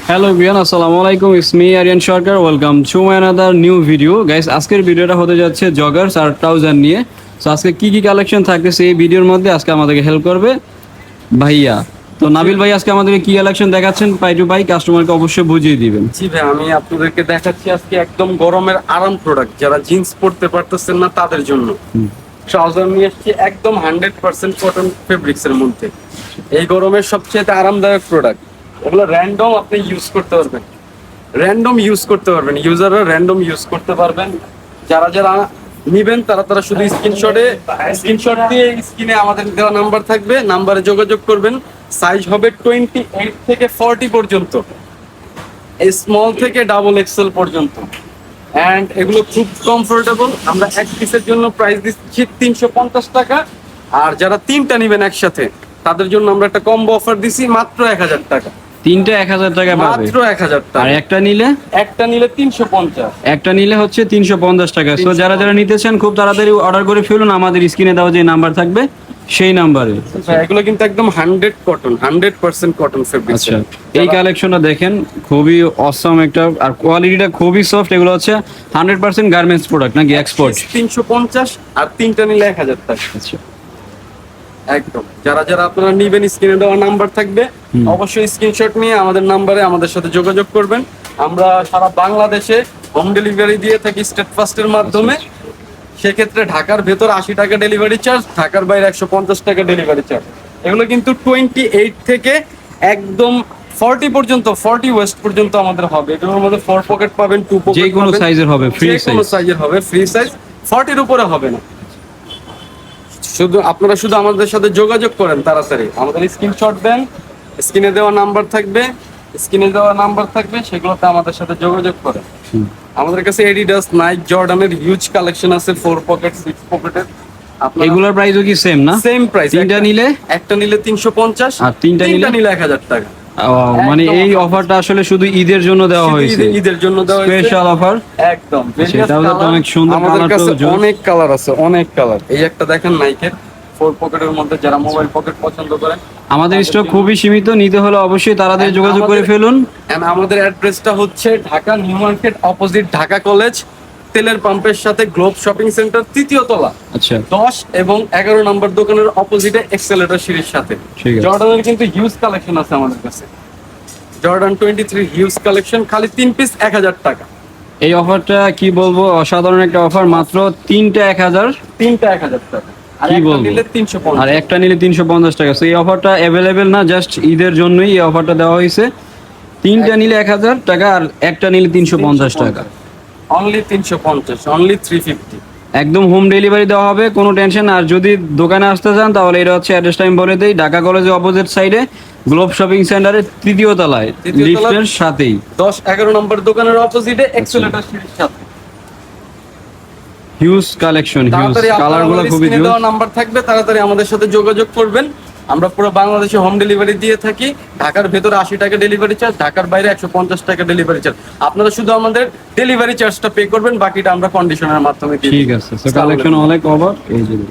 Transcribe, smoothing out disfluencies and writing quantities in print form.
Hello everyone, আসসালামু আলাইকুম। It's me Ariyan Sarkar. Welcome to my another new video. Guys, আজকের ভিডিওটা হতে যাচ্ছে জগার্স আর ট্রাউজার নিয়ে। সো আজকে কি কি কালেকশন থাকতেছে এই ভিডিওর মধ্যে আজকে আমাদেরকে হেল্প করবে ভাইয়া। তো নাবিল ভাই আজকে আমাদেরকে কি কালেকশন দেখাচ্ছেন পাই টু পাই কাস্টমারকে অবশ্যই বুঝিয়ে দিবেন। জি ভাই, আমি আপনাদেরকে দেখাচ্ছি আজকে একদম গরমের আরাম প্রোডাক্ট, যারা জিন্স পরতে পারতেছেন না তাদের জন্য ট্রাউজার নিয়ে এসেছি একদম 100% কটন ফেব্রিক্স এর মধ্যে। এই গরমের সবচেয়ে আরামদায়ক প্রোডাক্ট। এগুলো র্যান্ডম আপনি ইউজ করতে পারবেন, ইউজাররা র্যান্ডম ইউজ করতে পারবেন। যারা যারা নিবেন তারা শুধু স্ক্রিনশট দিয়ে স্ক্রিনে আমাদের দেওয়া নাম্বার থাকবে, নাম্বারে যোগাযোগ করবেন। সাইজ হবে 28 থেকে 40 পর্যন্ত, স্মল থেকে ডাবল এক্সেল পর্যন্ত। এন্ড এগুলো খুব কমফোর্টেবল। আমরা এক পিসের জন্য প্রাইস দিচ্ছি 350 টাকা, আর যারা তিনটা নেবেন একসাথে তাদের জন্য আমরা একটা কম্বো অফার দিছি মাত্র 1000 টাকা। তিনটা 1000 টাকা পাবে, মাত্র 1000 আর টাকা। একটা নিলে 350, একটা নিলে হচ্ছে 350 টাকা। সো যারা যারা নিতে চান খুব তাড়াতাড়ি অর্ডার করে ফেলুন, আমাদের স্ক্রিনে দেওয়া যে নাম্বার থাকবে সেই নাম্বারে। এগুলো কিন্তু একদম 100% কটন ফেব্রিক। আচ্ছা, এই কালেকশনটা দেখেন, খুবই অসম একটা, আর কোয়ালিটিটা খুবই সফট। এগুলো হচ্ছে 100% গার্মেন্টস প্রোডাক্ট নাকি এক্সপোর্ট? 350 আর তিনটা নিলে 1000 টাকা। আচ্ছা, একদম যারা যারা আপনারা নিবেন স্ক্রিনে দেওয়া নাম্বার থাকবে, অবশ্যই স্ক্রিনশট নিয়ে আমাদের নাম্বারে আমাদের সাথে যোগাযোগ করবেন। আমরা সারা বাংলাদেশে হোম ডেলিভারি দিয়ে থাকি স্টেট ফাস্টের মাধ্যমে। সেক্ষেত্রে ঢাকার ভেতর 80 টাকা ডেলিভারি চার্জ, ঢাকার বাইরে 150 টাকা ডেলিভারি চার্জ। এগুলো কিন্তু 28 থেকে একদম 40 পর্যন্ত, 40 ওয়েস্ট পর্যন্ত আমাদের হবে। এগুলোর মধ্যে 4 পকেট পাবেন, 2 পকেট যে কোনো সাইজের হবে, ফ্রি সাইজ। যে কোনো সাইজের হবে, ফ্রি সাইজ। 40 এর উপরে হবে না। আপনারা শুধু আমাদের সাথে যোগাযোগ করেন তাড়াতাড়ি, আমাদের স্ক্রিনশট দেন, স্ক্রিনে দেওয়া নাম্বার থাকবে, সেগুলোতে আমাদের সাথে যোগাযোগ করেন। আমাদের কাছে এডিডাস, নাইক, জর্ডানের হিউজ কালেকশন আছে, 4 পকেট, 6 পকেটের। এগুলোর প্রাইসও কি সেম না? Same price. তিনটা নিলে একটা নিলে 350, আর তিনটা নিলে 1000 টাকা। মানে এই অফারটা আসলে শুধু ঈদের জন্য দেওয়া হয়েছে, ঈদের জন্য দেওয়া হয়েছে স্পেশাল অফার। একদম। সেটাও তো অনেক সুন্দর। আমাদের কাছে অনেক কালার আছে, অনেক কালার। এই একটা দেখেন নাইকের 4 পকেটের মধ্যে, যারা মোবাইল পকেট পছন্দ করেন। আমাদের স্টক খুবই সীমিত, নিতে হলে অবশ্যই তাড়াতাড়ি যোগাযোগ করে ফেলুন। আমাদের অ্যাড্রেসটা হচ্ছে Dhaka new market, opposite Dhaka college, তেলের পাম্পের সাথে গ্লোব শপিং সেন্টার, 3য় তলা। আচ্ছা, 10 এবং 11 নম্বর দোকানের অপোজিটে এক্সেলেটর সিঁড়ির সাথে। জর্ডানের কিন্তু হিউজ কালেকশন আছে আমাদের কাছে। জর্ডান 23 হিউজ কালেকশন, খালি 3 পিস 1000 টাকা। এই অফারটা কি বলবো, অসাধারণ একটা অফার। মাত্র তিনটা 1000 টাকা, কি বলবো, আর একটা নিলে 350 টাকা। এই অফারটা অ্যাভেলেবেল না, জাস্ট ঈদের জন্যই এই অফারটা দেওয়া হয়েছে। তিনটা নিলে 1000 টাকা, আর একটা নিলে 350 টাকা। Only 350, only 350। একদম হোম ডেলিভারি দেওয়া হবে, কোনো টেনশন। আর যদি দোকানে আসতে চান তাহলে এটা হচ্ছে অ্যাড্রেস টাইম বলে দেই, ঢাকা কলেজের অপোজিট সাইডে গ্লোব শপিং সেন্টারের 3য় তলায়, লিফটের সাথেই 10-11 নম্বর দোকানের অপোজিটে এক্সেলেটর সিঁড়ির সাথে। হিউজ কালেকশন, হিউজ কালারগুলো খুবই হিউজ। নাম্বার থাকবে, তাড়াতাড়ি আমাদের সাথে যোগাযোগ করবেন। আমরা পুরো বাংলাদেশে হোম ডেলিভারি দিয়ে থাকি। ঢাকার ভেতরে 80 টাকা ডেলিভারি চার্জ, ঢাকার বাইরে 150 টাকা ডেলিভারি চার্জ। আপনারা শুধু আমাদের ডেলিভারি চার্জটা পে করবেন, বাকিটা আমরা কন্ডিশনের মাধ্যমে দিই। ঠিক আছে, সো কালেকশন অনেক ওভার এই জন্য।